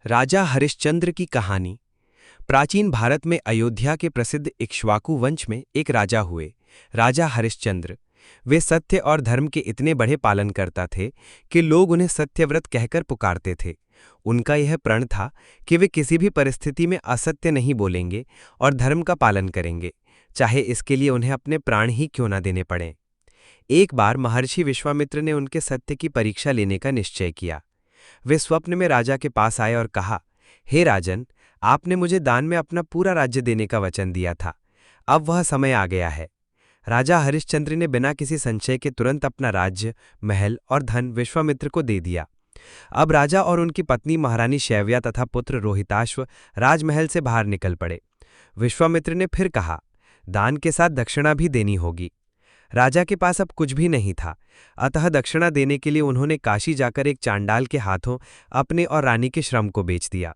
राजा हरिश्चंद्र की कहानी। प्राचीन भारत में अयोध्या के प्रसिद्ध इक्ष्वाकु वंश में एक राजा हुए, राजा हरिश्चंद्र। वे सत्य और धर्म के इतने बड़े पालन करता थे कि लोग उन्हें सत्यव्रत कहकर पुकारते थे। उनका यह प्रण था कि वे किसी भी परिस्थिति में असत्य नहीं बोलेंगे और धर्म का पालन करेंगे, चाहे इसके लिए उन्हें अपने प्राण ही क्यों न देने पड़ें। एक बार महर्षि विश्वामित्र ने उनके सत्य की परीक्षा लेने का निश्चय किया। वे स्वप्न में राजा के पास आए और कहा, हे राजन, आपने मुझे दान में अपना पूरा राज्य देने का वचन दिया था। अब वह समय आ गया है। राजा हरिश्चंद्र ने बिना किसी संशय के तुरंत अपना राज्य, महल और धन विश्वामित्र को दे दिया। अब राजा और उनकी पत्नी महारानी शैव्या तथा पुत्र रोहिताश्व राजमहल से बाहर निकल पड़े। विश्वामित्र ने फिर कहा, दान के साथ दक्षिणा भी देनी होगी। राजा के पास अब कुछ भी नहीं था, अतः दक्षिणा देने के लिए उन्होंने काशी जाकर एक चांडाल के हाथों अपने और रानी के श्रम को बेच दिया।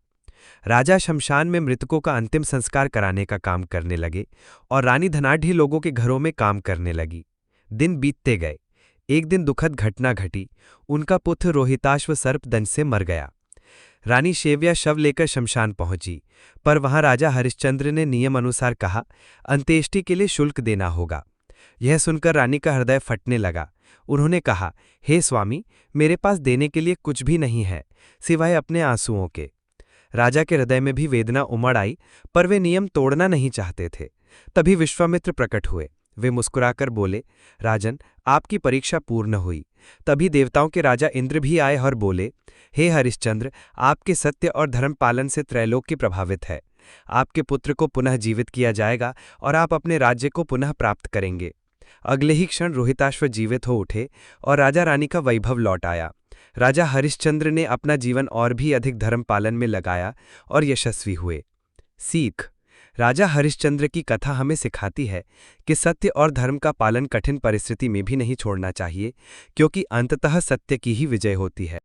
राजा शमशान में मृतकों का अंतिम संस्कार कराने का काम करने लगे और रानी धनाढ़ी लोगों के घरों में काम करने लगी। दिन बीतते गए। एक दिन दुखद घटना घटी। उनका पुत्र रोहिताश्व सर्पदंश से मर गया। रानी शैव्या शव लेकर शमशान पहुंची, पर वहां राजा हरिश्चंद्र ने नियम अनुसार कहा, अंत्येष्टि के लिए शुल्क देना होगा। यह सुनकर रानी का हृदय फटने लगा। उन्होंने कहा, हे स्वामी, मेरे पास देने के लिए कुछ भी नहीं है सिवाय अपने आंसुओं के। राजा के हृदय में भी वेदना उमड़ आई, पर वे नियम तोड़ना नहीं चाहते थे। तभी विश्वामित्र प्रकट हुए। वे मुस्कुराकर बोले, राजन, आपकी परीक्षा पूर्ण हुई। तभी देवताओं के राजा इंद्र भी आए और बोले, हे हरिश्चंद्र, आपके सत्य और धर्म पालन से त्रैलोक्य प्रभावित है। आपके पुत्र को पुनः जीवित किया जाएगा और आप अपने राज्य को पुनः प्राप्त करेंगे। अगले ही क्षण रोहिताश्व जीवित हो उठे और राजा रानी का वैभव लौट आया। राजा हरिश्चंद्र ने अपना जीवन और भी अधिक धर्म पालन में लगाया और यशस्वी हुए। सीख। राजा हरिश्चंद्र की कथा हमें सिखाती है कि सत्य और धर्म का पालन कठिन परिस्थिति में भी नहीं छोड़ना चाहिए, क्योंकि अंततः सत्य की ही विजय होती है।